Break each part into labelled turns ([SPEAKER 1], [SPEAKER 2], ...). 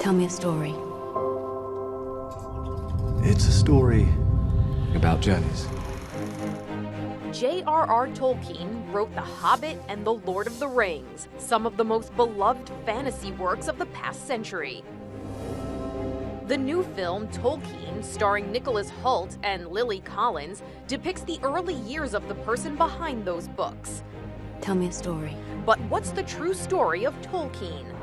[SPEAKER 1] Tell me a story.
[SPEAKER 2] It's a story about journeys.
[SPEAKER 3] J.R.R. Tolkien wrote The Hobbit and The Lord of the Rings, some of the most beloved fantasy works of the past century. The new film, Tolkien, starring Nicholas Hoult and Lily Collins, depicts the early years of the person behind those books.
[SPEAKER 1] Tell me a story.
[SPEAKER 3] But what's the true story of Tolkien?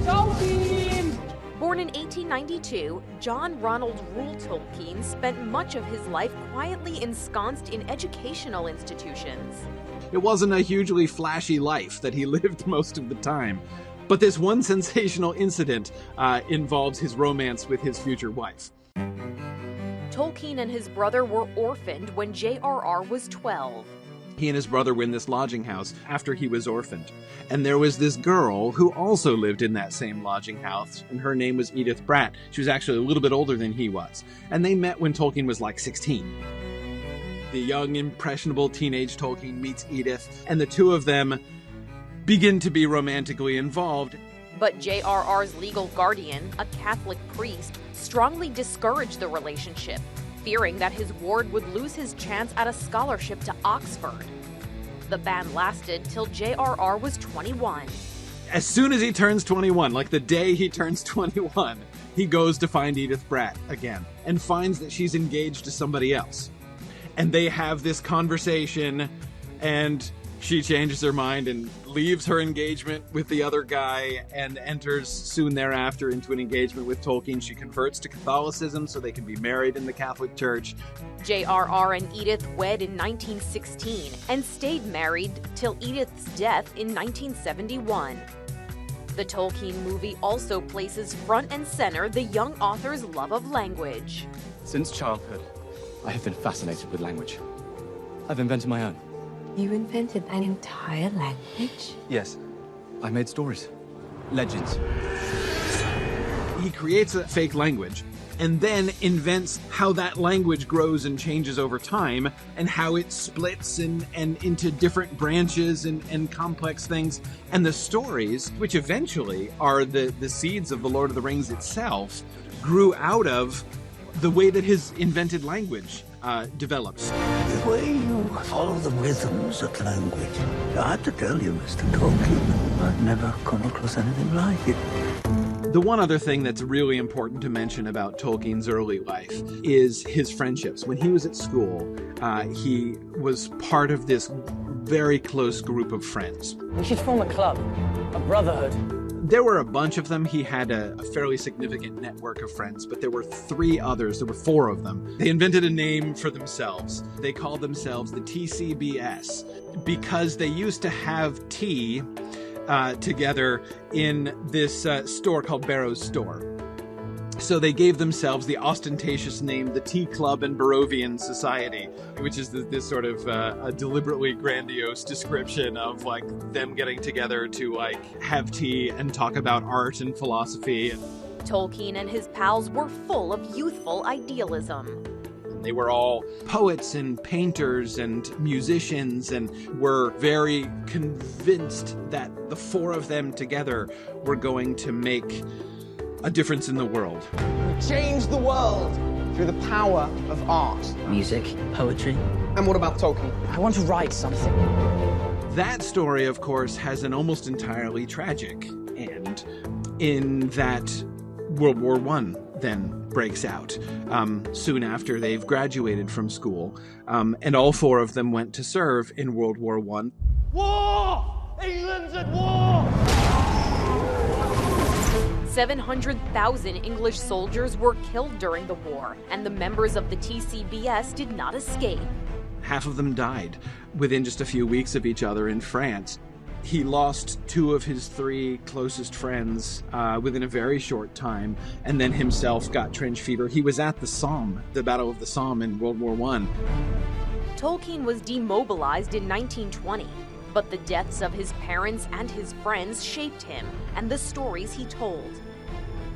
[SPEAKER 4] Tolkien!
[SPEAKER 3] Born in 1892, John Ronald Reuel Tolkien spent much of his life quietly ensconced in educational institutions.
[SPEAKER 5] It wasn't a hugely flashy life that he lived most of the time. But this one sensational incident involves his romance with his future wife.
[SPEAKER 3] Tolkien and his brother were orphaned when J.R.R. was 12.
[SPEAKER 5] He and his brother were in this lodging house after he was orphaned. And there was this girl who also lived in that same lodging house, and her name was Edith Bratt. She was actually a little bit older than he was. And they met when Tolkien was like 16. The young, impressionable teenage Tolkien meets Edith, and the two of them begin to be romantically involved.
[SPEAKER 3] But J.R.R.'s legal guardian, a Catholic priest, strongly discouraged the relationship, fearing that his ward would lose his chance at a scholarship to Oxford. The ban lasted till J.R.R. was 21.
[SPEAKER 5] As soon as he turns 21, like the day he turns 21, he goes to find Edith Bratt again and finds that she's engaged to somebody else. And they have this conversation, and she changes her mind and leaves her engagement with the other guy and enters soon thereafter into an engagement with Tolkien. She converts to Catholicism so they can be married in the Catholic Church.
[SPEAKER 3] J.R.R. and Edith wed in 1916 and stayed married till Edith's death in 1971. The Tolkien movie also places front and center the young author's love of language.
[SPEAKER 2] Since childhood, I have been fascinated with language. I've invented my own.
[SPEAKER 1] You invented an entire language?
[SPEAKER 2] Yes. I made stories. Legends.
[SPEAKER 5] He creates a fake language and then invents how that language grows and changes over time and how it splits and into different branches and complex things. And the stories, which eventually are the seeds of The Lord of the Rings itself, grew out of the way that his invented language develops.
[SPEAKER 6] The way you follow the rhythms of language. I have to tell you, Mr. Tolkien, I've never come across anything like it.
[SPEAKER 5] The one other thing that's really important to mention about Tolkien's early life is his friendships. When he was at school, he was part of this very close group of friends.
[SPEAKER 4] We should form a club, a brotherhood.
[SPEAKER 5] There were a bunch of them. He had a fairly significant network of friends, but there were three others. There were four of them. They invented a name for themselves. They called themselves the TCBS because they used to have tea together in this store called Barrow's Store. So they gave themselves the ostentatious name, the Tea Club and Barovian Society, which is this sort of a deliberately grandiose description of like them getting together to like have tea and talk about art and philosophy.
[SPEAKER 3] Tolkien and his pals were full of youthful idealism.
[SPEAKER 5] They were all poets and painters and musicians and were very convinced that the four of them together were going to make a difference in the world.
[SPEAKER 4] Change the world through the power of art.
[SPEAKER 6] Music, poetry.
[SPEAKER 4] And what about Tolkien? I want to write something.
[SPEAKER 5] That story, of course, has an almost entirely tragic end in that World War I then breaks out soon after they've graduated from school, and all four of them went to serve in World War I.
[SPEAKER 4] War! England's at war!
[SPEAKER 3] 700,000 English soldiers were killed during the war, and the members of the TCBS did not escape.
[SPEAKER 5] Half of them died within just a few weeks of each other in France. He lost two of his three closest friends within a very short time, and then himself got trench fever. He was at the Somme, the Battle of the Somme in World War I.
[SPEAKER 3] Tolkien was demobilized in 1920, but the deaths of his parents and his friends shaped him and the stories he told.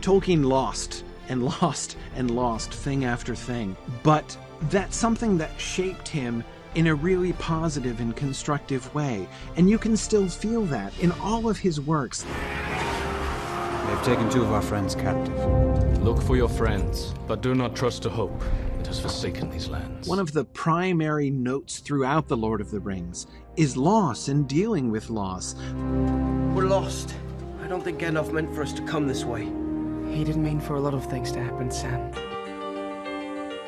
[SPEAKER 5] Tolkien lost and lost and lost thing after thing, but that's something that shaped him in a really positive and constructive way, and you can still feel that in all of his works.
[SPEAKER 7] They've taken 2 of our friends captive.
[SPEAKER 8] Look for your friends, but do not trust a hope that has forsaken these lands.
[SPEAKER 5] One of the primary notes throughout The Lord of the Rings is loss and dealing with loss.
[SPEAKER 9] We're lost. I don't think Gandalf meant for us to come this way.
[SPEAKER 10] He didn't mean for a lot of things to happen, Sam.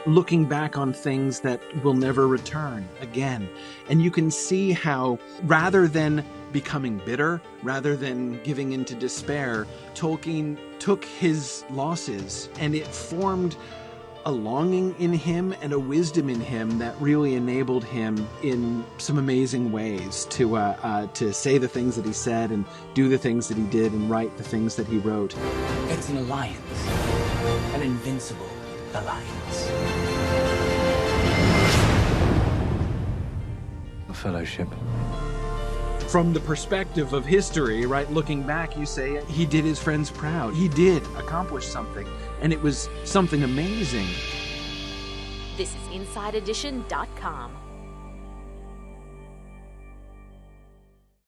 [SPEAKER 5] Looking back on things that will never return again. And you can see how, rather than becoming bitter, rather than giving into despair, Tolkien took his losses and it formed a longing in him and a wisdom in him that really enabled him in some amazing ways to say the things that he said and do the things that he did and write the things that he wrote.
[SPEAKER 10] It's an alliance. An invincible alliance.
[SPEAKER 8] A fellowship.
[SPEAKER 5] From the perspective of history, right, looking back, you say he did his friends proud. He did accomplish something, and it was something amazing.
[SPEAKER 3] This is InsideEdition.com.